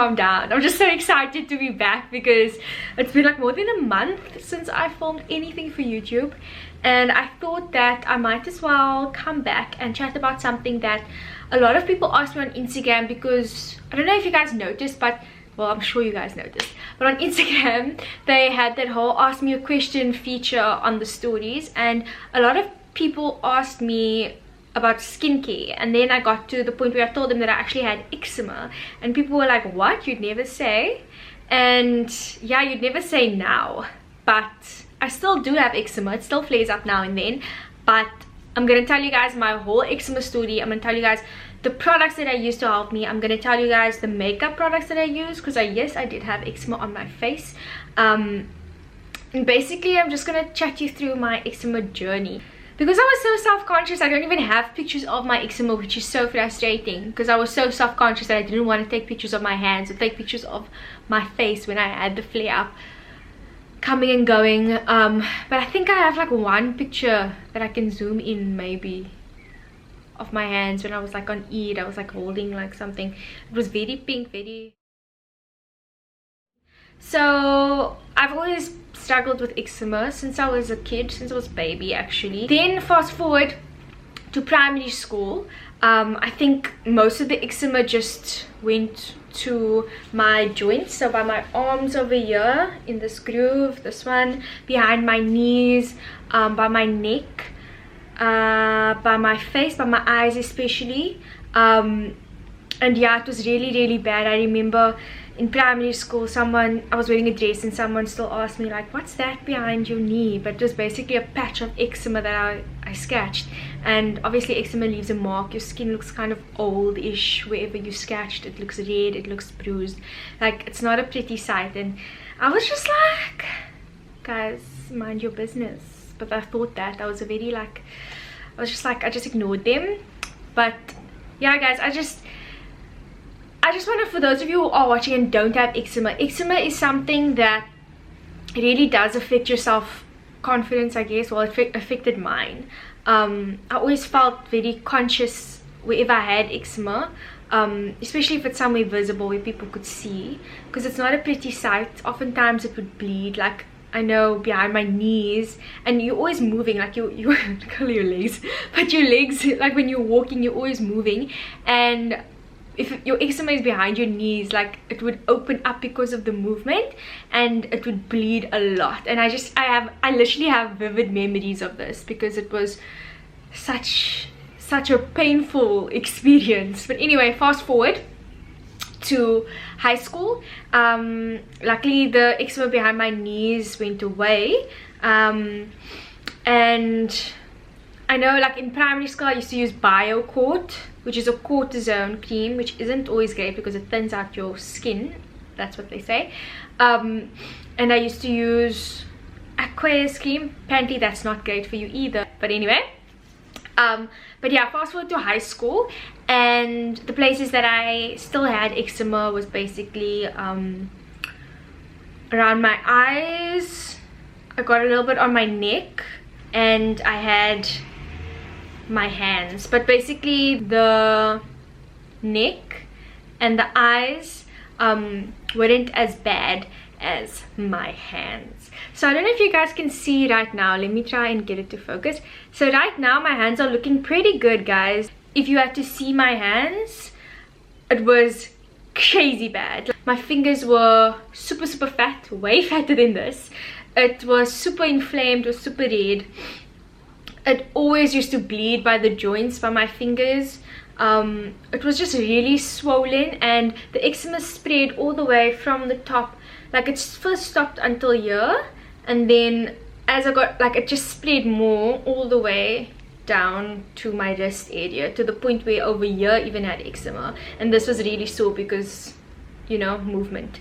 calm down. I'm just so excited to be back because it's been like more than a month since I filmed anything for YouTube, and I thought that I might as well come back and chat about something that a lot of people ask me on Instagram, because I don't know if you guys noticed, but well, I'm sure you guys noticed, but on Instagram they had that whole ask me a question feature on the stories, and a lot of people asked me about skincare, and then I got to the point where I told them that I actually had eczema, and people were like, what? You'd never say? And yeah, you'd never say now, but I still do have eczema. It still flares up now and then, but I'm gonna tell you guys my whole eczema story. I'm gonna tell you guys the products that I use to help me. I'm gonna tell you guys the makeup products that I use, because yes, I did have eczema on my face. And basically I'm just gonna chat you through my eczema journey, because I was so self-conscious. I don't even have pictures of my eczema, which is so frustrating, because I was so self-conscious that I didn't want to take pictures of my hands or take pictures of my face when I had the flare up coming and going. But I think I have like one picture that I can zoom in maybe of my hands when I was like on Eid. I was like holding like something. It was very pink, very... So I've always struggled with eczema since I was a kid, since I was a baby actually. Then fast forward to primary school, I think most of the eczema just went to my joints, so by my arms over here in this groove, this one, behind my knees, by my neck, by my face, by my eyes especially. And yeah, it was really bad. I remember in primary school, I was wearing a dress and someone still asked me like, what's that behind your knee? But it was basically a patch of eczema that I scratched, and obviously eczema leaves a mark. Your skin looks kind of old-ish wherever you scratched. It looks red, it looks bruised, like it's not a pretty sight. And I was just like, guys, mind your business. But I thought that I was a very like, I just ignored them. But yeah guys, I just want to, for those of you who are watching and don't have eczema is something that really does affect your self-confidence, I guess. Well, it affected mine. I always felt very conscious wherever I had eczema, especially if it's somewhere visible where people could see, because it's not a pretty sight. Oftentimes it would bleed, like I know behind my knees, and you're always moving, like you call your legs, but your legs, like when you're walking, you're always moving, and if your eczema is behind your knees, like it would open up because of the movement and it would bleed a lot. And I literally have vivid memories of this because it was such a painful experience. But anyway, fast forward to high school. Luckily the eczema behind my knees went away, and I know like in primary school I used to use BioCort, which is a cortisone cream, which isn't always great because it thins out your skin. That's what they say. And I used to use Aqueous cream. Apparently that's not great for you either. But anyway, but yeah, fast forward to high school, and the places that I still had eczema was basically around my eyes. I got a little bit on my neck, and I had my hands, but basically the neck and the eyes weren't as bad as my hands. So I don't know if you guys can see right now. Let me try and get it to focus. So right now my hands are looking pretty good, guys. If you had to see my hands, it was crazy bad. My fingers were super fat, way fatter than this. It was super inflamed, it was super red. It always used to bleed by the joints, by my fingers. It was just really swollen, and the eczema spread all the way from the top. Like it first stopped until here, and then as I got, like it just spread more all the way down to my wrist area, to the point where over here even had eczema. And this was really sore because, you know, movement.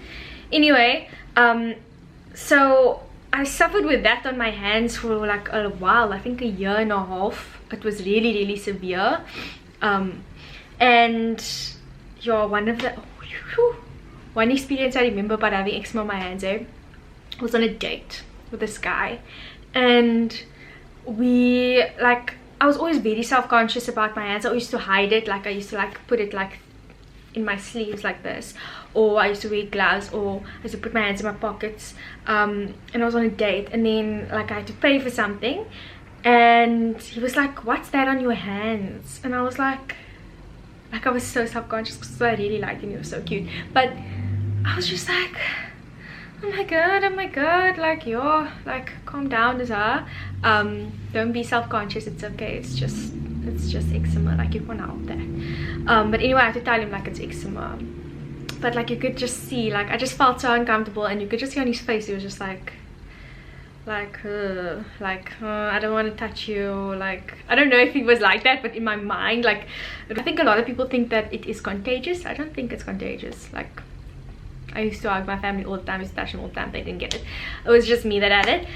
Anyway, so I suffered with that on my hands for like a while. I think a year and a half. It was really severe. And yeah, one experience I remember about having eczema on my hands was on a date with this guy, and I was always very self-conscious about my hands. I used to hide it, like I used to like put it like in my sleeves like this, or I used to wear gloves, or I used to put my hands in my pockets, and I was on a date, and then like I had to pay for something, and he was like, what's that on your hands? And I was like I was so self-conscious because I really liked him, he was so cute, but I was just like, oh my god, like, yo, like, calm down, Nuzhah. Don't be self-conscious, it's okay, it's just eczema, like, you can't help that. But anyway, I had to tell him like it's eczema, but like you could just see, like, I just felt so uncomfortable, and you could just see on his face he was just like I don't want to touch you. Like, I don't know if he was like that, but in my mind, like, I think a lot of people think that it is contagious. I don't think it's contagious. Like, I used to hug my family all the time, I used to touch them all the time, they didn't get it. It was just me that had it.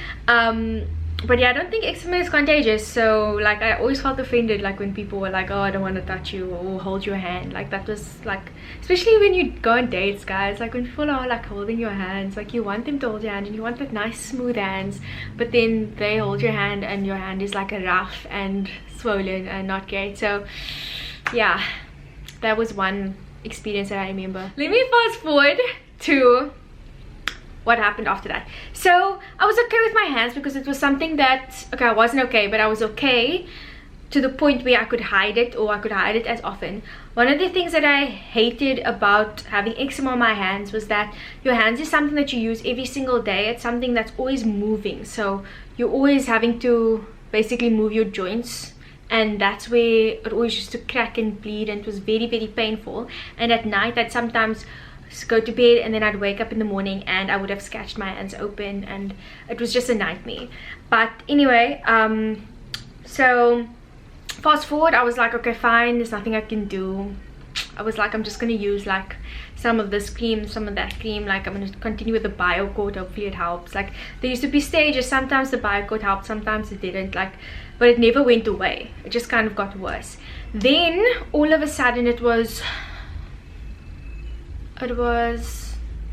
But yeah, I don't think eczema is contagious. So like, I always felt offended, like, when people were like, oh, I don't want to touch you or hold your hand. Like, that was like, especially when you go on dates, guys, like when people are like holding your hands, like, you want them to hold your hand and you want that nice smooth hands, but then they hold your hand and your hand is like a rough and swollen and not great. So yeah, that was one experience that I remember. Let me fast forward to what happened after that. So I was okay with my hands because it was something that, okay, I wasn't okay, but I was okay to the point where I could hide it, or I could hide it as often. One of the things that I hated about having eczema on my hands was that your hands is something that you use every single day. It's something that's always moving, so you're always having to basically move your joints, and that's where it always used to crack and bleed, and it was very, very painful. And at night I'd sometimes go to bed, and then I'd wake up in the morning and I would have scratched my hands open, and it was just a nightmare. But anyway, so fast forward, I was like, okay, fine, there's nothing I can do. I was like, I'm just gonna use like some of this cream, some of that cream, like I'm gonna continue with the BioCoat, hopefully it helps. Like, there used to be stages, sometimes the BioCoat helped, sometimes it didn't, like, but it never went away, it just kind of got worse. Then all of a sudden it was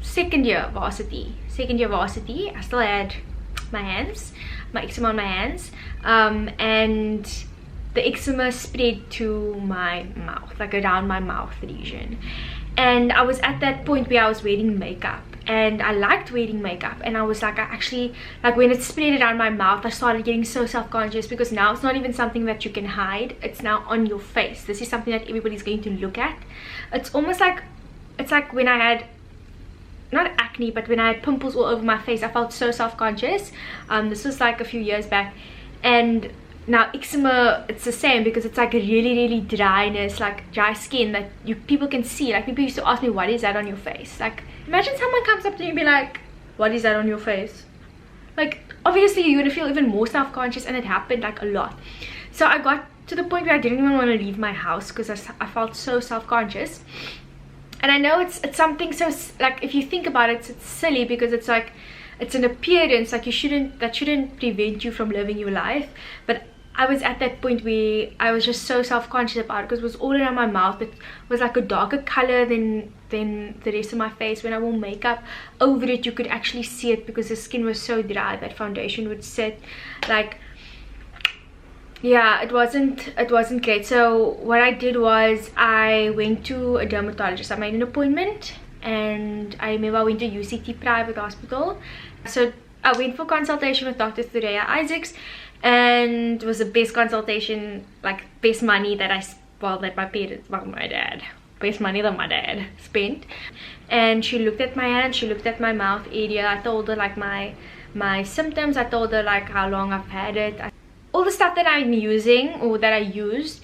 second year varsity. I still had my eczema on my hands, and the eczema spread to my mouth, like around my mouth region. And I was at that point where I was wearing makeup, and I liked wearing makeup, and I was like, I actually, like, when it spread around my mouth, I started getting so self-conscious, because now it's not even something that you can hide, it's now on your face. This is something that everybody's going to look at. It's almost like, it's like when I had, not acne, but when I had pimples all over my face, I felt so self-conscious. This was like a few years back. And now eczema, it's the same, because it's like a really, really dryness, like dry skin that people can see. Like, people used to ask me, what is that on your face? Like, imagine someone comes up to you and be like, what is that on your face? Like, obviously you're gonna feel even more self-conscious, and it happened like a lot. So I got to the point where I didn't even want to leave my house because I felt so self-conscious. And I know it's something so, like, if you think about it, it's silly, because it's like, it's an appearance, like, that shouldn't prevent you from living your life. But I was at that point where I was just so self-conscious about it, because it was all around my mouth. It was like a darker color than the rest of my face. When I wore makeup over it, you could actually see it, because the skin was so dry that foundation would sit. Like, yeah, it wasn't great. So what I did was I went to a dermatologist. I made an appointment, and I remember I went to UCT private hospital. So I went for consultation with Dr. Thureya Isaacs, and it was the best consultation, like, best money that best money that my dad spent. And she looked at my hand, she looked at my mouth area. I told her like my symptoms, I told her like how long I've had it, all the stuff that I'm using, or that I used.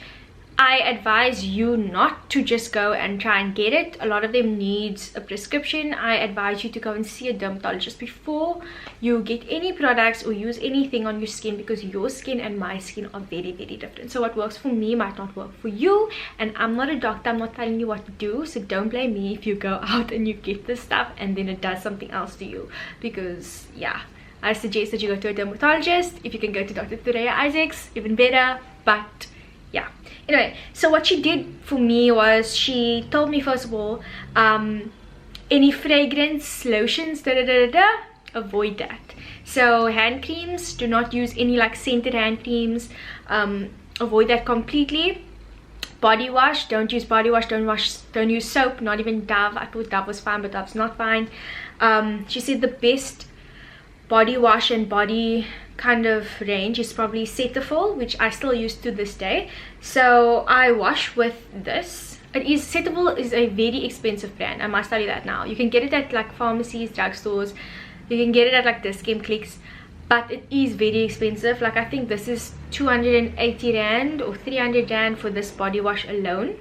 I advise you not to just go and try and get it. A lot of them needs a prescription. I advise you to go and see a dermatologist before you get any products or use anything on your skin, because your skin and my skin are very, very different. So what works for me might not work for you, and I'm not a doctor, I'm not telling you what to do, so don't blame me if you go out and you get this stuff and then it does something else to you. Because yeah, I suggest that you go to a dermatologist. If you can go to Dr. Thureya Isaacs, even better. But yeah, anyway, so what she did for me was, she told me, first of all, any fragrance, lotions, avoid that. So hand creams, do not use any like scented hand creams, avoid that completely. Body wash, don't use body wash, don't use soap, not even Dove. I thought Dove was fine, but Dove's not fine. She said the best body wash and body kind of range is probably Cetaphil, which I still use to this day. So I wash with this. Cetaphil is a very expensive brand, I must tell you that now. You can get it at like pharmacies, drugstores, you can get it at like Discount Clicks, but it is very expensive. Like I think this is 280 rand or 300 rand for this body wash alone.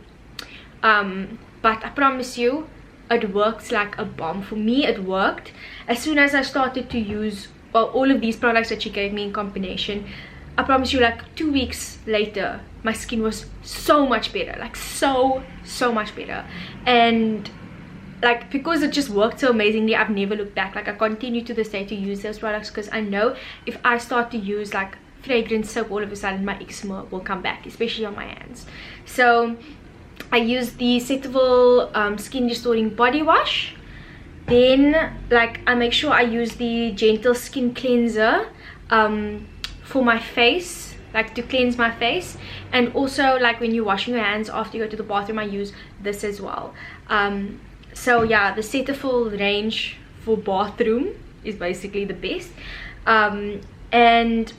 But I promise you, it works like a bomb. For me, it worked. As soon as I started to use, well, all of these products that she gave me in combination, I promise you, like 2 weeks later, my skin was so much better, like so much better. And like, because it just worked so amazingly, I've never looked back. Like I continue to this day to use those products, because I know if I start to use like fragrance soap, all of a sudden my eczema will come back, especially on my hands. So I use the Cetaphil skin restoring body wash. Then like I make sure I use the gentle skin cleanser for my face, like to cleanse my face. And also like when you're washing your hands after you go to the bathroom, I use this as well. So yeah, the Cetaphil range for bathroom is basically the best. And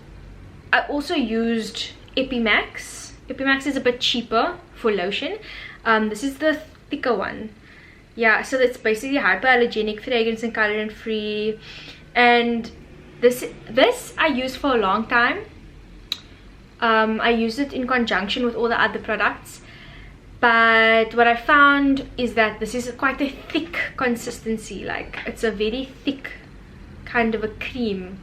I also used Epimax. Epimax is a bit cheaper for lotion. This is the thicker one. Yeah, so it's basically hypoallergenic, fragrance and colorant free. And this I used for a long time. I used it in conjunction with all the other products, but what I found is that this is quite a thick consistency. Like it's a very thick kind of a cream,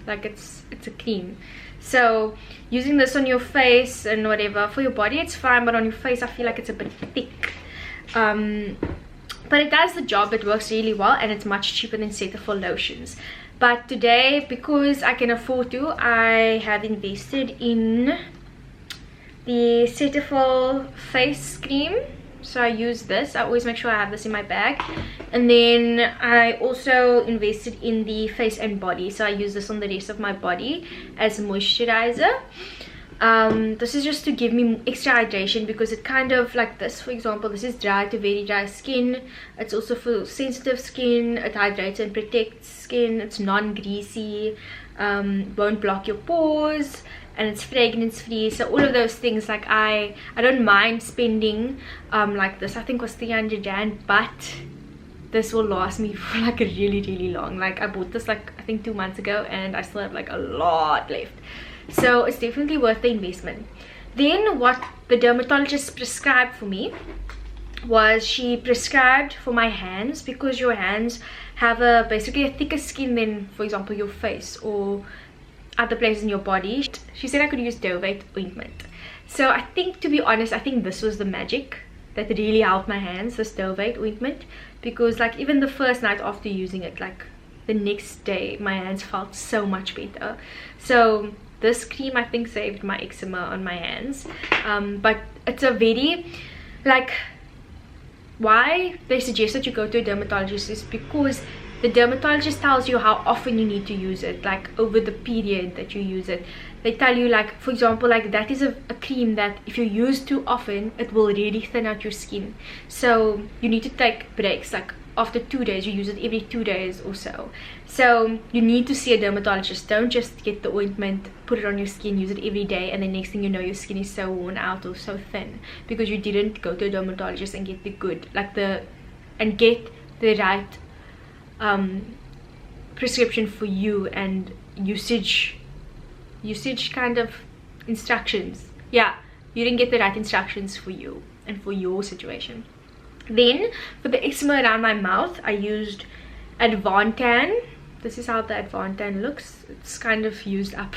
like it's a cream. So using this on your face and whatever, for your body it's fine, but on your face I feel like it's a bit thick. But it does the job, it works really well, and it's much cheaper than Cetaphil lotions. But today, because I can afford to, I have invested in the Cetaphil face cream. So I use this. I always make sure I have this in my bag. And then I also invested in the face and body. So I use this on the rest of my body as a moisturizer. This is just to give me extra hydration, because it kind of like this, for example, this is dry to very dry skin. It's also for sensitive skin. It hydrates and protects skin. It's non-greasy, won't block your pores, and it's fragrance free. So all of those things, like I don't mind spending like this, I think was 300 rand, but this will last me for like a really long. Like I bought this like I think 2 months ago, and I still have like a lot left. So it's definitely worth the investment. Then what the dermatologist prescribed for me was, she prescribed for my hands, because your hands have basically a thicker skin than, for example, your face or other places in your body. She said I could use Dovate ointment. So I think, to be honest, I think this was the magic that really helped my hands, this Dovate ointment, because like even the first night after using it, like the next day my hands felt so much better. So this cream I think saved my eczema on my hands. But it's a very, like, why they suggest that you go to a dermatologist is because the dermatologist tells you how often you need to use it, like over the period that you use it. They tell you, like, for example, like that is a cream that if you use too often, it will really thin out your skin. So you need to take breaks, like after 2 days, you use it every 2 days or so. So you need to see a dermatologist. Don't just get the ointment, put it on your skin, use it every day, and the next thing you know, your skin is so worn out or so thin because you didn't go to a dermatologist and get the good, like get the right prescription for you and usage kind of instructions. Yeah, you didn't get the right instructions for you and for your situation. Then for the eczema around my mouth, I used Advantan. This is how the Advantan looks. It's kind of used up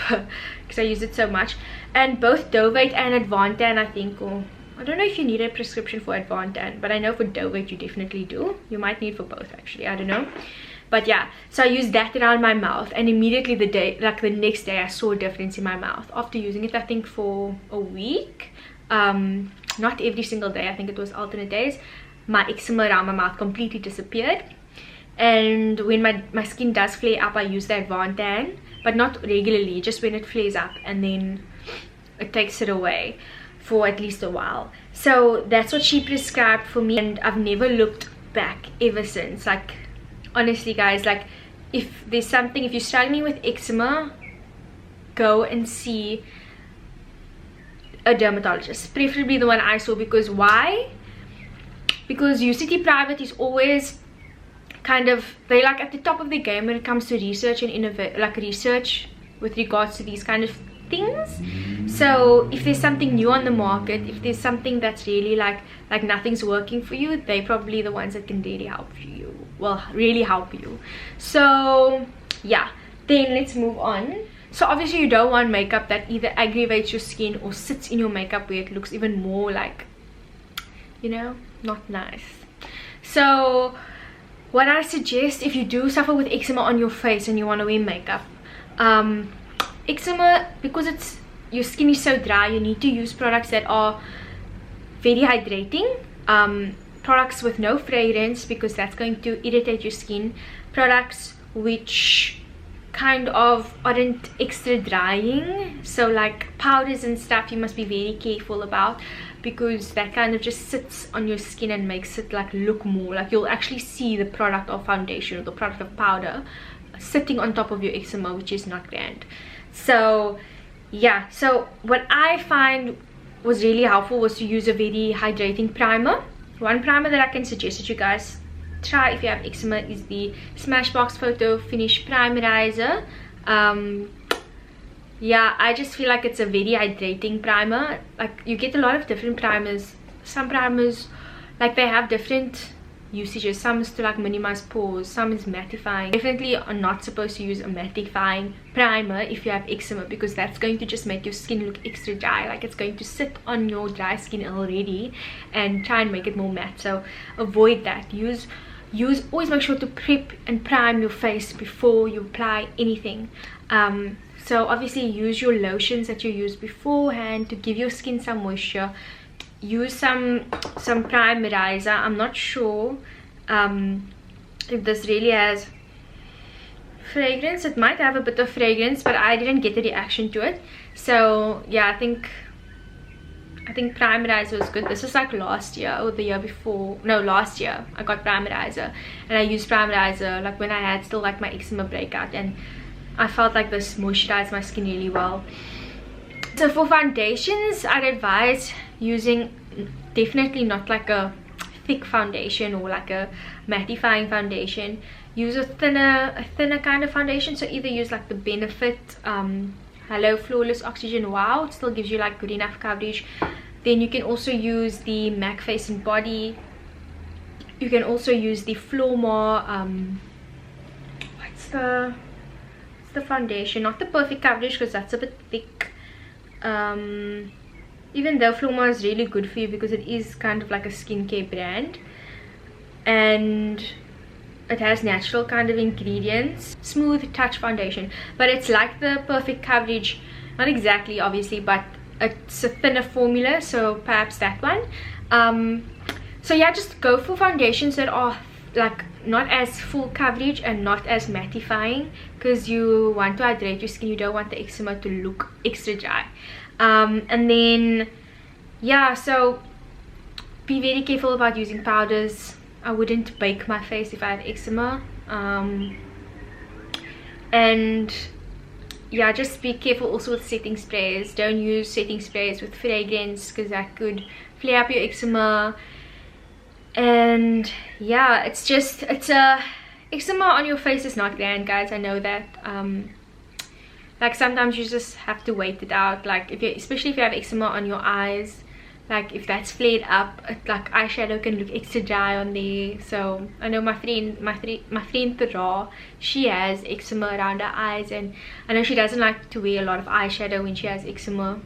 because I use it so much. And both Dovate and Advantan, I think, or I don't know if you need a prescription for Advantan, but I know for Dovate you definitely do. You might need for both actually, I don't know. But yeah, so I used that around my mouth, and immediately the next day I saw a difference in my mouth after using it, I think for a week. Not every single day, I think it was alternate days. My eczema around my mouth completely disappeared. And when my skin does flare up, I use the Advantan, but not regularly, just when it flares up, and then it takes it away. for at least a while. So that's what she prescribed for me, and I've never looked back ever since. Like, honestly guys, like, if there's something, if you're struggling with eczema, go and see a dermatologist, preferably the one I saw. Because why? Because UCT Private is always kind of, they're like at the top of the game when it comes to research and innovate, like research with regards to these kind of things. So if there's something new on the market, if there's something that's really like nothing's working for you, they're probably the ones that can really help you, well, really help you. So yeah, then let's move on. So obviously you don't want makeup that either aggravates your skin or sits in your makeup where it looks even more like, you know, not nice. So what I suggest, if you do suffer with eczema on your face and you want to wear makeup, eczema, because it's, your skin is so dry, you need to use products that are very hydrating, products with no fragrance, because that's going to irritate your skin, products which kind of aren't extra drying, so like powders and stuff you must be very careful about, because that kind of just sits on your skin and makes it like look more like, you'll actually see the product of foundation or the product of powder sitting on top of your eczema, which is not grand. So yeah, so what I find was really helpful was to use a very hydrating primer. One primer that I can suggest that you guys try if you have eczema is the Smashbox Photo Finish Primerizer. Yeah, I just feel like it's a very hydrating primer. Like, you get a lot of different primers. Some primers, like, they have different usages. Some is to like minimize pores, some is mattifying. Definitely are not supposed to use a mattifying primer if you have eczema, because that's going to just make your skin look extra dry. Like, it's going to sit on your dry skin already and try and make it more matte. So avoid that. Always make sure to prep and prime your face before you apply anything. So obviously use your lotions that you use beforehand to give your skin some moisture. Use some primerizer. I'm not sure if this really has fragrance. It might have a bit of fragrance, but I didn't get a reaction to it. So yeah, I think primerizer was good. This was like last year or the year before. No, last year I got primerizer, and I used primerizer like when I had still like my eczema breakout, and I felt like this moisturized my skin really well. So for foundations, I'd advise using definitely not like a thick foundation or like a mattifying foundation. Use a thinner kind of foundation. So either use like the Benefit Hello Flawless Oxygen Wow. It still gives you like good enough coverage. Then you can also use the MAC Face and Body. You can also use the Flormar what's the foundation, not the Perfect Coverage because that's a bit thick. Even though Flormar is really good for you because it is kind of like a skincare brand and it has natural kind of ingredients. Smooth Touch Foundation, but it's like the Perfect Coverage, not exactly obviously, but it's a thinner formula, so perhaps that one. So yeah, just go for foundations that are like not as full coverage and not as mattifying, because you want to hydrate your skin. You don't want the eczema to look extra dry. And then yeah, so be very careful about using powders. I wouldn't bake my face if I have eczema. And yeah, just be careful also with setting sprays. Don't use setting sprays with fragrance because that could flare up your eczema. And yeah, it's eczema on your face is not grand, guys. I know that. Like sometimes you just have to wait it out. Like especially if you have eczema on your eyes, like if that's flared up, like eyeshadow can look extra dry on there. So I know my friend Tara, she has eczema around her eyes, and I know she doesn't like to wear a lot of eyeshadow when she has eczema,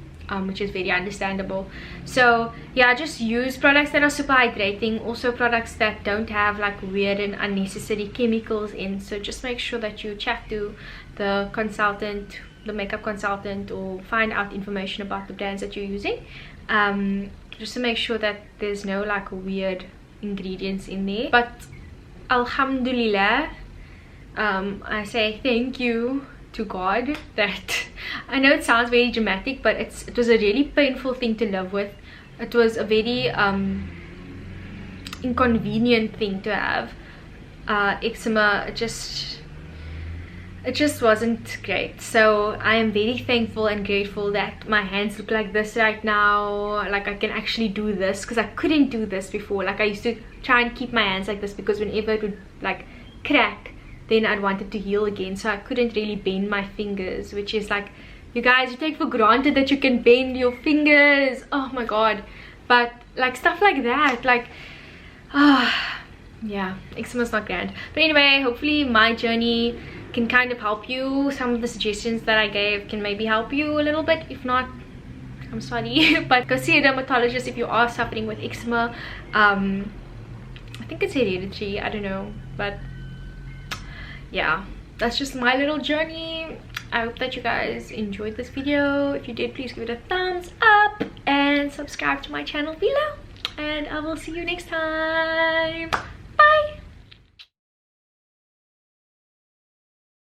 which is very understandable. So yeah, just use products that are super hydrating, also products that don't have like weird and unnecessary chemicals in. So just make sure that you chat to the consultant, the makeup consultant, or find out information about the brands that you're using, just to make sure that there's no like weird ingredients in there. But alhamdulillah, I say thank you to God that I know it sounds very dramatic, but it was a really painful thing to live with. It was a very inconvenient thing to have. Eczema, it just wasn't great. So I am very thankful and grateful that my hands look like this right now. Like I can actually do this, because I couldn't do this before. Like I used to try and keep my hands like this, because whenever it would like crack, then I'd want it to heal again. So I couldn't really bend my fingers, which is like, you guys, you take for granted that you can bend your fingers. Oh my god. But like stuff like that, like yeah, eczema's not grand. But anyway, hopefully my journey can kind of help you. Some of the suggestions that I gave can maybe help you a little bit. If not, I'm sorry. But go see a dermatologist if you are suffering with eczema. I think it's hereditary, I don't know, but yeah, that's just my little journey. I hope that you guys enjoyed this video. If you did, please give it a thumbs up and subscribe to my channel below, and I will see you next time.